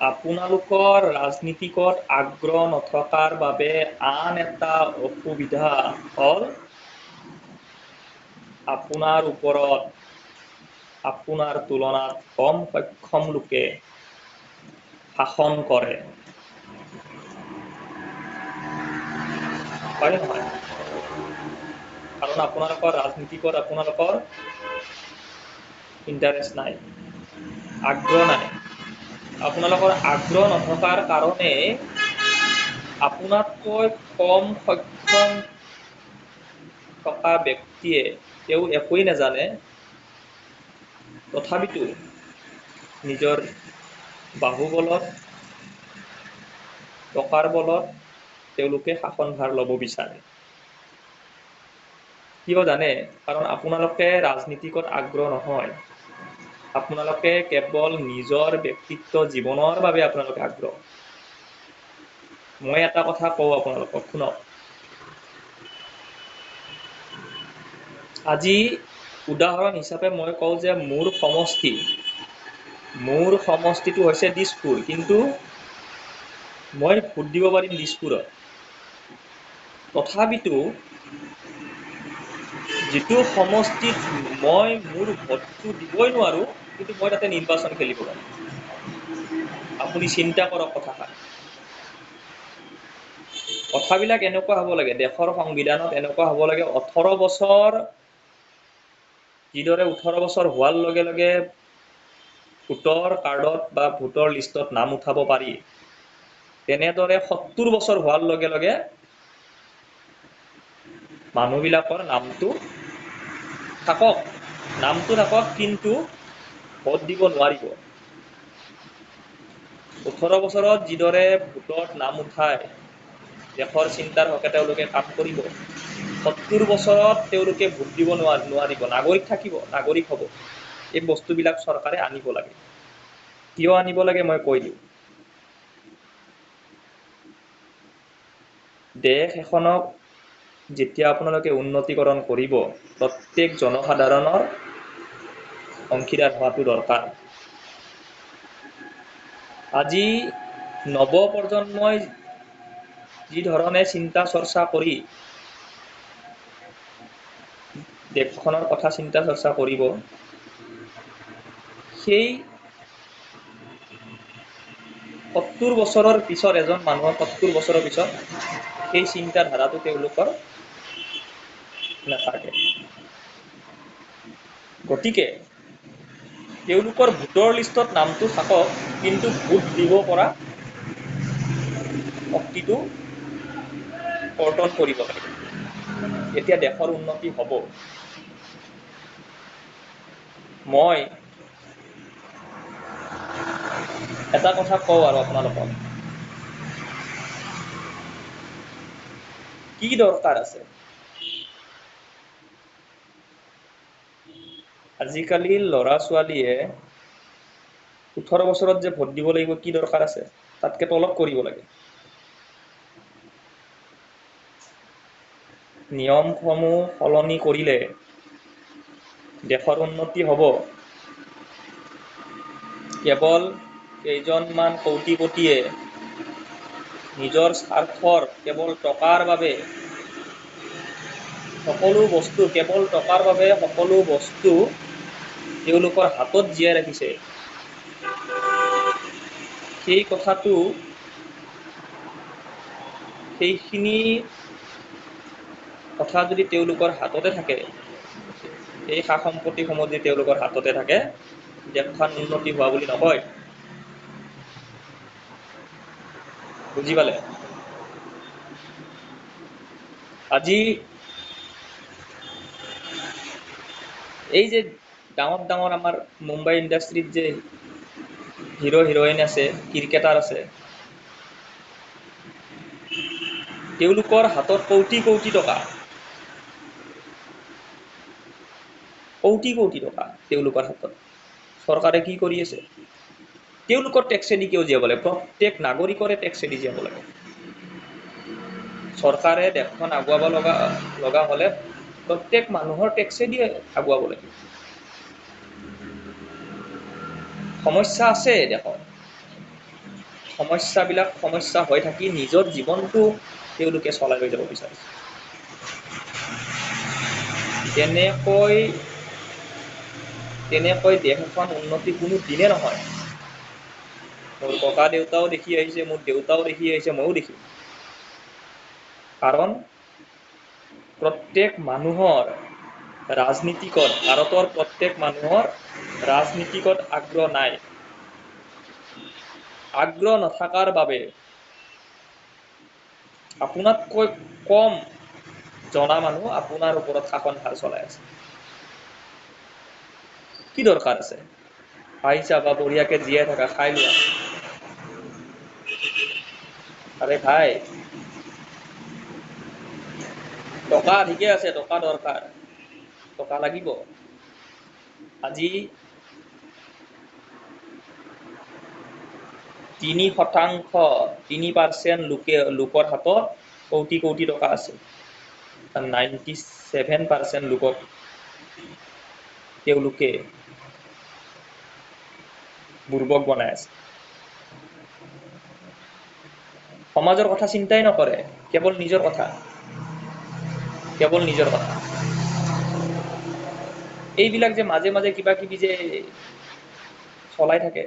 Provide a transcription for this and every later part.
আপোনালোকৰ ৰাজনীতিকত আগ্ৰহ নথকাৰ বাবে আন এটা অসুবিধা হ'ল আপোনাৰ ওপৰত আপোনাৰ তুলনাত কম সক্ষম লোকে শাসন কৰে। হয় নহয়? কাৰণ আপোনালোকৰ ৰাজনীতিকত আপোনালোকৰ ইণ্টাৰেষ্ট নাই, আগ্ৰহ নাই। আপোনালোকৰ আগ্ৰহ নথকাৰ কাৰণে আপোনাতকৈ কম সক্ষম থকা ব্যক্তিয়ে তেওঁ একোৱেই নাজানে, তথাপিতো নিজৰ বাহুবলত, টকাৰ বলত তেওঁলোকে শাসনভাৰ ল'ব বিচাৰে। কিয় জানে? কাৰণ আপোনালোকে ৰাজনীতিকত আগ্ৰহ নহয়, আপোনালোকে কেৱল নিজৰ ব্যক্তিত্ব জীৱনৰ বাবে আপোনালোকে আগ্ৰহ। মই এটা কথা কওঁ আপোনালোকক, শুনক। আজি উদাহৰণ হিচাপে মই কওঁ যে মোৰ সমষ্টিটো হৈছে দিছপুৰ, কিন্তু মই ভোট দিব পাৰিম দিছপুৰত। তথাপিতো যিটো সমষ্টিত মই মোৰ ভোটটো দিবই নোৱাৰো, কিন্তু মই তাতে নিৰ্বাচন খেলিব পাৰিম। আপুনি চিন্তা কৰক কথাষাৰ। কথাবিলাক এনেকুৱা হ'ব লাগে, দেশৰ সংবিধানত এনেকুৱা হ'ব লাগে, 18 বছৰ, যিদৰে 18 বছৰ হোৱাৰ লগে লগে ভোটৰ কাৰ্ডত বা ভোটৰ লিষ্টত নাম উঠাব পাৰি, তেনেদৰে 70 বছৰ হোৱাৰ লগে লগে মানুহবিলাকৰ নামটো থাকক, কিন্তু ভোট দিব নোৱাৰিব। 18 বছৰত যিদৰে ভোটত নাম উঠাই দেশৰ চিন্তাৰ হকে তেওঁলোকে কাম কৰিব, 70 বছৰত তেওঁলোকে ভোট দিব নোৱাৰিব, নাগৰিক হ'ব। এই বস্তুবিলাক চৰকাৰে আনিব লাগে। কিয় আনিব লাগে মই কৈ দিওঁ। দেশ এখনক যেতিয়া আপোনালোকে উন্নতিকৰণ কৰিব, প্ৰত্যেক জনসাধাৰণৰ অংশীদাৰ হোৱাটো দৰকাৰ। আজি নৱপ্ৰজন্মই যি ধৰণে চিন্তা চৰ্চা কৰি দেশখনৰ কথা চিন্তা চৰ্চা কৰিব, সেই 70 বছৰৰ পিছত, এজন মানুহৰ 70 বছৰৰ পিছত সেই চিন্তাধাৰাটো তেওঁলোকৰ নাথাকে। গতিকে তেওঁলোকৰ ভোটৰ লিষ্টত নামটো থাকক, কিন্তু ভোট দিব পৰা শক্তিটো কৰ্তন কৰিব লাগে। এতিয়া দেশৰ উন্নতি হ'ব। মই এটা কথা কওঁ আৰু আপোনালোকক, কি দৰকাৰ আছে? আজিকালি ল'ৰা ছোৱালীয়ে 18 বছৰত যে ভোট দিব লাগিব, কি দৰকাৰ আছে? তাতকে তলব কৰিব লাগে। নিয়মসমূহ সলনি কৰিলে দেশৰ উন্নতি হ'ব। কেৱল কেইজনমান কোটিপতিয়ে নিজৰ স্বাৰ্থৰ, কেৱল টকাৰ বাবে সকলো বস্তু তেওঁলোকৰ হাতত জীয়াই ৰাখিছে, সেইখিনি কথা যদি তেওঁলোকৰ হাততে থাকে, এই সা সম্পত্তিসমূহ যদি তেওঁলোকৰ হাততে থাকে, দেশখন উন্নতি হোৱা বুলি নকয়। বুজি পালে? আজি এই যে ডাঙৰ আমাৰ মুম্বাই ইণ্ডাষ্ট্ৰীত যে হিৰো হিৰইন আছে, ক্ৰিকেটাৰ আছে, তেওঁলোকৰ হাতত কোটি কোটি টকা তেওঁলোকৰ হাতত। চৰকাৰে কি কৰি আছে? তেওঁলোকৰ টেক্সেদি কিয় জীয়াব লাগে? প্ৰত্যেক নাগৰিকৰে টেক্সেদি জীয়াব লাগে। চৰকাৰে দেশখন আগুৱাব লগা হ'লে প্ৰত্যেক মানুহৰ টেক্সেদি আগুৱাব লাগে। সমস্যা আছে দেশত, সমস্যা হৈ থাকি নিজৰ জীৱনটো তেওঁলোকে চলাই লৈ যাব বিচাৰিছে। তেনেকৈ দেশ এখন উন্নতি কোনো দিনে নহয়। মোৰ ককা দেউতাও দেখি আহিছে, মোৰ দেউতাও দেখি আহিছে, ময়ো দেখিম। কাৰণ প্ৰত্যেক মানুহৰ ভাৰতৰ প্ৰত্যেক মানুহৰ ৰাজনীতিকত আগ্ৰহ নাই। আগ্ৰহ নথকাৰ বাবে আপোনাতকৈ কম জনা মানুহ আপোনাৰ ওপৰত শাসন চলাই আছে। কি দৰকাৰ আছে? আহিছা বা বঢ়িয়াকে জীয়াই থাকা, খাই লোৱা। আৰে ভাই, টকা ঠিকে আছে, টকা দৰকাৰ, টকা লাগিব। আজি 3% লোকৰ হাতত কোটি কোটি টকা আছে। 97% লোকক তেওঁলোকে বুৰ্বক বনাই আছে। সমাজৰ কথা চিন্তাই নকৰে, কেৱল নিজৰ কথা। এইবিলাক যে মাজে মাজে কিবা কিবি যে চলাই থাকে,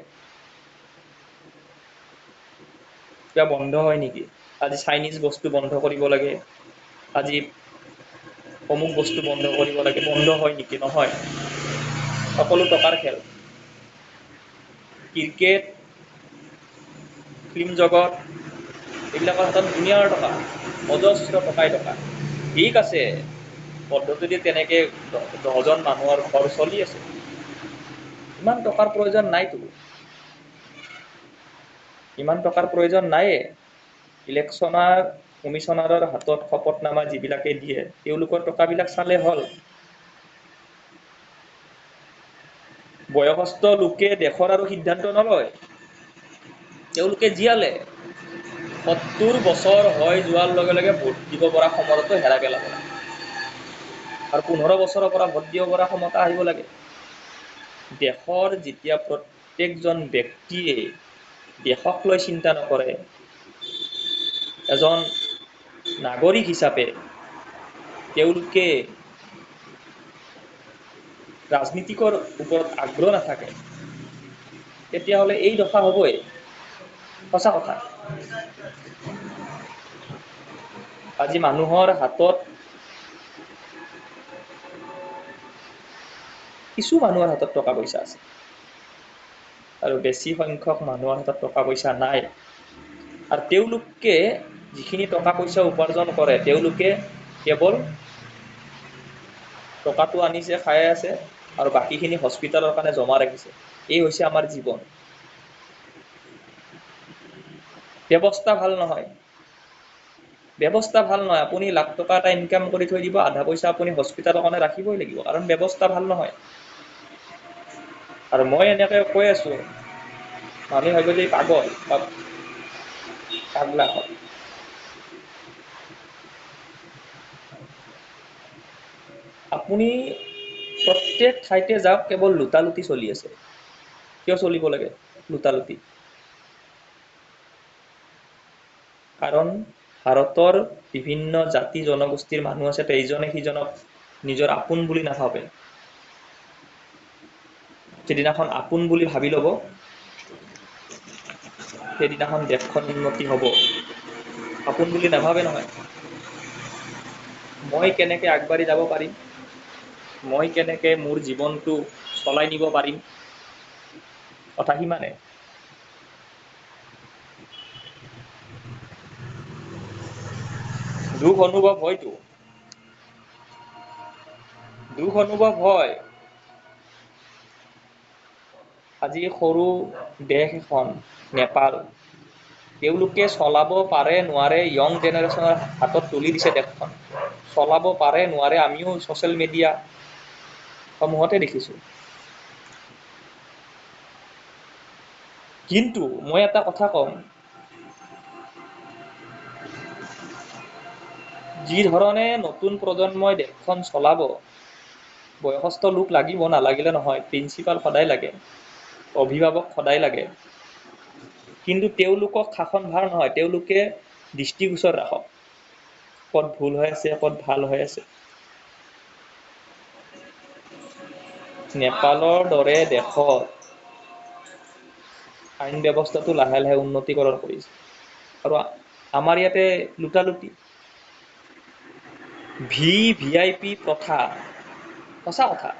কিবা বন্ধ হয় নেকি? আজি চাইনিজ বস্তু বন্ধ কৰিব লাগে, আজি অমুক বস্তু বন্ধ কৰিব লাগে, বন্ধ হয় নেকি? নহয়। সকলো টকাৰ খেল। ক্ৰিকেট, ফিল্ম জগত, এইবিলাকৰ হাতত দুনিয়াৰ টকা, অজস্ৰ টকাই টকা। ঠিক আছে, পদ্ধতি তেনেকে 10জন মানুহৰ ঘৰ চলি আছে। ইমান টকাৰ প্ৰয়োজন নাইতো। ইমান টকাৰ প্ৰয়োজন নাইয়ে। ইলেকশ্যনৰ কমিশ্যনাৰৰ হাতত শপতনামা যিবিলাকে দিয়ে, তেওঁলোকৰ টকাবিলাক চালে হ'ল। বয়সস্থ লোকে দেশৰ আৰু সিদ্ধান্ত নলয়, তেওঁলোকে জীয়ালে 70 বছৰ হৈ যোৱাৰ লগে লগে ভোট দিব পৰা ক্ষমতাটো হেৰাই পেলাব লাগে। আৰু 15 বছৰৰ পৰা ভোট দিব পৰা ক্ষমতা আহিব লাগে। দেশৰ যেতিয়া প্ৰত্যেকজন ব্যক্তিয়ে দেশক লৈ চিন্তা নকৰে, এজন নাগৰিক হিচাপে তেওঁলোকে ৰাজনীতিকৰ ওপৰত আগ্ৰহ নাথাকে, তেতিয়াহ'লে এই দশা হ'বই। সঁচা কথা। আজি মানুহৰ হাতত, কিছু মানুহৰ হাতত টকা পইচা আছে আৰু বেছি সংখ্যক মানুহৰ হাতত টকা পইচা নাই। আৰু তেওঁলোকে যিখিনি টকা পইচা উপাৰ্জন কৰে, তেওঁলোকে কেৱল টকাটো আনিছে, খাই আছে, আৰু বাকীখিনি হস্পিটালৰ কাৰণে জমা ৰাখিছে। এই হৈছে আমাৰ জীৱন। ব্যৱস্থা ভাল নহয়। আপুনি লাখ টকা এটা ইনকাম কৰি থৈ দিব, আধা পইচা আপুনি হস্পিটালৰ কাৰণে ৰাখিবই লাগিব, কাৰণ ব্যৱস্থা ভাল নহয়। আৰু মই এনেকে কৈ আছো, মানুহে ভাবিব যে পাগল বা পাগলা হয়। আপুনি প্ৰত্যেক ঠাইতে যাওক, কেৱল লুটালুটি চলি আছে। কিয় চলিব লাগে লুটালুটি? কাৰণ ভাৰতৰ বিভিন্ন জাতি জনগোষ্ঠীৰ মানুহ আছে, ইজনে সিজনক নিজৰ আপোন বুলি নাভাবে। যিদিনাখন আপোন বুলি ভাবি ল'ব, সেইদিনাখন দেশখন উন্নতি হ'ব। আপোন বুলি নাভাবে নহয়। মই কেনেকে আগবাঢ়ি যাব পাৰিম, মই কেনেকে মোৰ জীৱনটো চলাই নিব পাৰিম, কথা সিমানে। দুখ অনুভৱ হয়। আজি সৰু দেশ এখন নেপাল, তেওঁলোকে চলাব পাৰে নোৱাৰে, য়ং জেনেৰেশ্যনৰ হাতত তুলি দিছে দেশখন। চলাব পাৰে নোৱাৰে, আমিও ছ'চিয়েল মিডিয়া সমূহতে দেখিছোঁ। কিন্তু মই এটা কথা কম, যি ধৰণে নতুন প্ৰজন্মই দেশখন চলাব, বয়সস্থ লোক লাগিব, নালাগিলে নহয়। প্ৰিন্সিপাল সদায় লাগে, অভিভাৱক সদায় লাগে। কিন্তু তেওঁলোকক শাসনভাৰ নহয়, তেওঁলোকে দৃষ্টিগোচৰ ৰাখক ক'ত ভুল হৈ আছে ক'ত ভাল হৈ আছে। নেপালৰ দৰে দেশত আইন ব্যৱস্থাটো লাহে লাহে উন্নতিকৰণ কৰিছে আৰু আমাৰ ইয়াতে লুটালুটি VIP প্ৰথা, সঁচা কথা,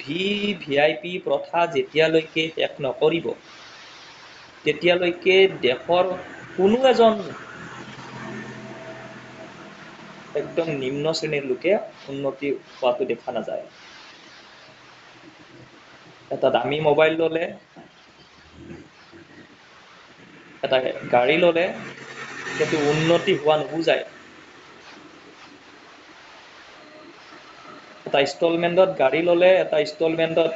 VIP প্ৰথা যেতিয়ালৈকে শেষ নকৰিব তেতিয়ালৈকে দেশৰ কোনো এজন একদম নিম্ন শ্ৰেণীৰ লোকে উন্নতি হোৱাটো দেখা নাযায়। এটা দামী মোবাইল ল'লে, এটা গাড়ী ল'লে, সেইটো উন্নতি হোৱা নুবুজায়। এটা ইনষ্টলমেণ্টত গাড়ী ল'লে, এটা ইনষ্টলমেণ্টত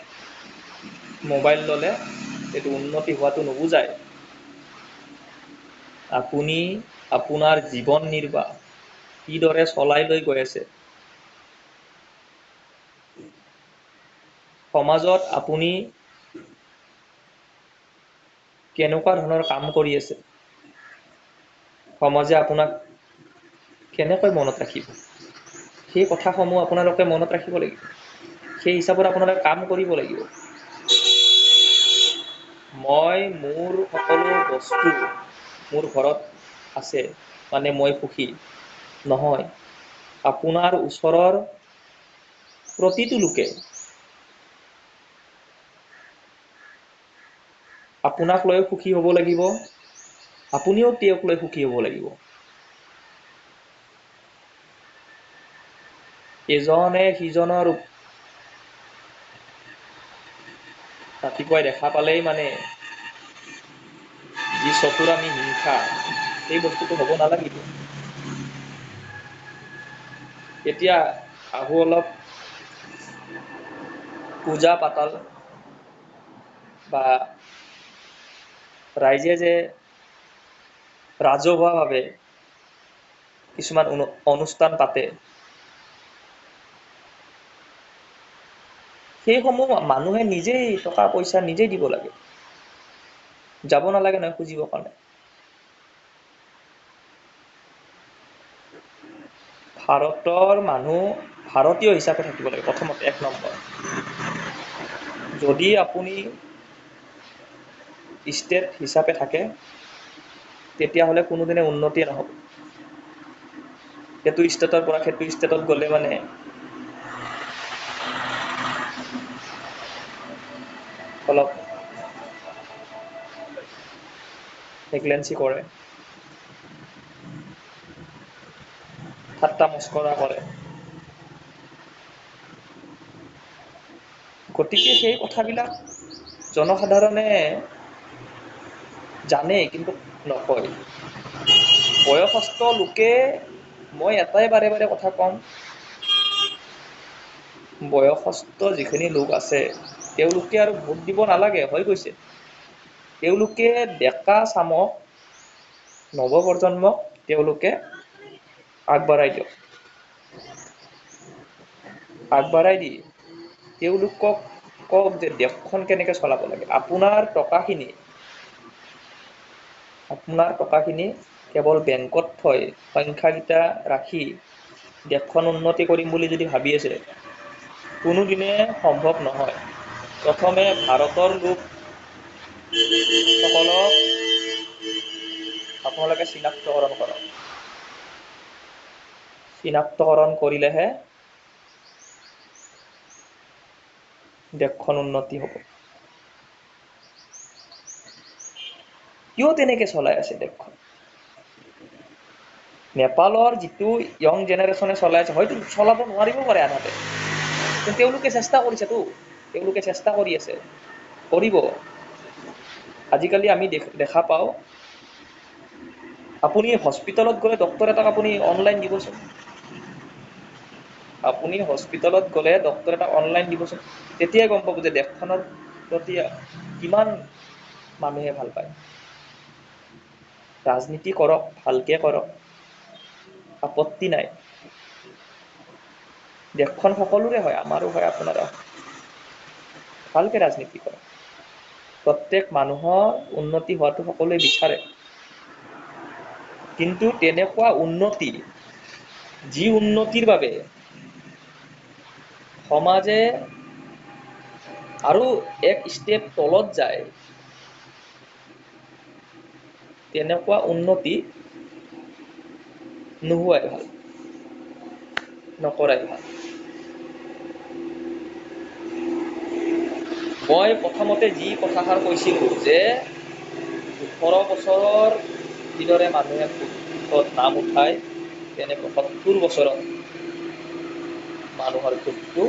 মোবাইল ল'লে, সেইটো উন্নতি হোৱাটো নুবুজায়। আপুনি আপোনাৰ জীৱন নিৰ্বাহ কিদৰে চলাই লৈ গৈ আছে, সমাজত আপুনি কেনেকুৱা ধৰণৰ কাম কৰি আছে, সমাজে আপোনাক কেনেকৈ মনত ৰাখিব, সেই কথাসমূহ আপোনালোকে মনত ৰাখিব লাগিব। সেই হিচাপত আপোনালোকে কাম কৰিব লাগিব। মই মোৰ সকলো বস্তু মোৰ ঘৰত আছে মানে মই সুখী নহয়। আপোনাৰ ওচৰৰ প্ৰতিটো লোকে আপোনাক লৈ সুখী হ'ব লাগিব, আপুনিও তেওঁক লৈ সুখী হ'ব লাগিব। এজনে সিজনৰ ৰাতিপুৱাই দেখা পালেই মানে যি চতুৰ আমি হিংসা, সেই বস্তুটো হ'ব নালাগিব। এতিয়া আহো অলপ পূজা পাতল বা ৰাইজে যে ৰাজহুৱাভাৱে কিছুমান অনুষ্ঠান পাতে, সেইসমূহ মানুহে নিজেই টকা পইচা নিজেই দিব লাগে, যাব নালাগে নহয় খুজিবৰ কাৰণে। ভাৰতৰ মানুহ ভাৰতীয় হিচাপে থাকিব লাগে প্ৰথমত, 1 নম্বৰ। যদি আপুনি ষ্টেট হিচাপে থাকে তেতিয়াহ'লে কোনোদিনে উন্নতিয়ে নহ'ব। সেইটো ষ্টেটৰ পৰা সেইটো ষ্টেটত গ'লে মানে অলপ নেগলেঞ্চি কৰে, ঠাট্টা মস্কৰা কৰে। গতিকে সেই কথাবিলাক জনসাধাৰণে জানে কিন্তু নকয়। বয়সস্থ লোকে, মই এটাই বাৰে বাৰে কথা কম, বয়সস্থ যিখিনি লোক আছে তেওঁলোকে আৰু ভোট দিব নালাগে, হৈ গৈছে। তেওঁলোকে ডেকা চামক, নৱপ্ৰজন্মক তেওঁলোকে আগবঢ়াই দিয়ক। আগবঢ়াই দি তেওঁলোকক কওক যে দেশখন কেনেকৈ চলাব লাগে। আপোনাৰ টকাখিনি কেৱল বেংকত থৈ সংখ্যাকেইটা ৰাখি দেশখন উন্নতি কৰিম বুলি যদি ভাবি আছে, কোনোদিনে সম্ভৱ নহয়। প্ৰথমে ভাৰতৰ লোকসকলক আপোনালোকে চিনাক্তকৰণ কৰক। চিনাক্তকৰণ কৰিলেহে দেশখন উন্নতি হ'ব। কিয় তেনেকে চলাই আছে দেশখন? নেপালৰ যিটো য়ং জেনেৰেশ্যনে চলাই আছে, হয়তো চলাব নোৱাৰিব পাৰে আধাতে, কিন্তু তেওঁলোকে চেষ্টা কৰিছেতো, তেওঁলোকে চেষ্টা কৰি আছে, কৰিব। আজিকালি আমি দেখা পাওঁ, আপুনি হস্পিটেলত গ'লে ডক্তৰ এটাক আপুনি অনলাইন দিবচোন। আপুনি হস্পিটেলত গ'লে ডক্তৰ এটাক অনলাইন দিবচোন, তেতিয়াই গম পাব যে দেশখনৰ প্ৰতি কিমান মানুহে ভাল পায়। ৰাজনীতি কৰক, ভালকে কৰক, আপত্তি নাই। দেশখন সকলোৰে হয়, আমাৰো হয়, আপোনাৰো হয়। ভালকে ৰাজনীতি কৰক। প্ৰত্যেক মানুহৰ উন্নতি হোৱাটো সকলোৱে বিচাৰে, কিন্তু তেনেকুৱা উন্নতি, যি উন্নতিৰ বাবে সমাজে আৰু এক ষ্টেপ তলত যায়, তেনেকুৱা উন্নতি নোহোৱাই ভাল, নকৰাই ভাল। মই প্ৰথমতে যি কথাষাৰ কৈছিলোঁ যে 18 বছৰৰ যিদৰে মানুহে ভোটত নাম উঠায়, তেনেকৈ 70 বছৰত মানুহৰ ভোটটো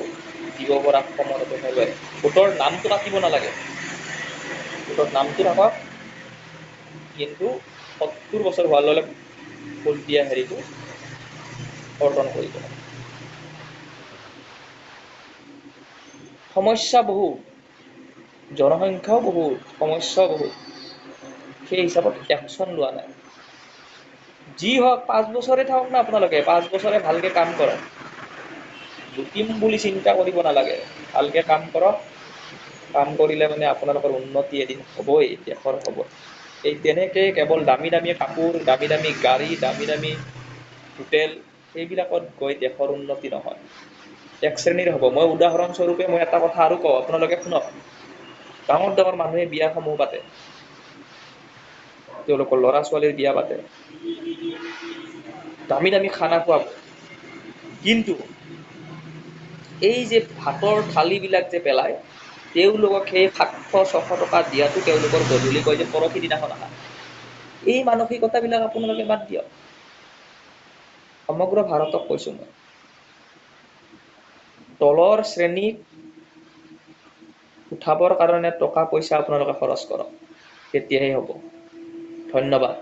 দিব পৰা ক্ষমতাটো হেৰুৱায়। ভোটৰ নামটো কাটিব নালাগে, ভোটৰ নামটো ৰাখক, কিন্তু 70 বছৰ হোৱাৰ লগে ভোট দিয়া হেৰিটো কৰ্তন কৰিব। সমস্যা বহুত, জনসংখ্যাও বহুত, সমস্যাও বহুত, সেই হিচাপত একশ্যন লোৱা নাই। যি হওক 5 বছৰে থাকক না আপোনালোকে, 5 বছৰে ভালকে কাম কৰক, জিকিম বুলি চিন্তা কৰিব নালাগে, ভালকে কাম কৰক। কাম কৰিলে মানে আপোনালোকৰ উন্নতি এদিন হ'বই, দেশৰ হ'ব। এই তেনেকে কেৱল দামী দামী কাপোৰ, দামী দামী গাড়ী, দামী দামী হোটেল, সেইবিলাকত গৈ দেশৰ উন্নতি নহয়, এক শ্ৰেণীৰ হ'ব। মই উদাহৰণস্বৰূপে মই এটা কথা আৰু কওঁ, আপোনালোকে শুনক। ডাঙৰ ডাঙৰ মানুহে বিয়াসমূহ পাতে, তেওঁলোকৰ ল'ৰা ছোৱালীৰ বিয়া পাতে, দামী দামী খানা খুৱাব, কিন্তু এই যে ভাতৰ থালিবিলাক যে পেলায়, তেওঁলোকক সেই 700-600 টকা দিয়াটো তেওঁলোকৰ গধূলি কয় যে পৰহি দিনাখন আহা। এই মানসিকতাবিলাক আপোনালোকে বাদ দিয়ক। সমগ্ৰ ভাৰতক কৈছোঁ মই, তলৰ শ্ৰেণীক উঠাবৰ কাৰণে টকা পইচা আপোনালোকে খৰচ কৰক, তেতিয়াহে হ'ব। ধন্যবাদ।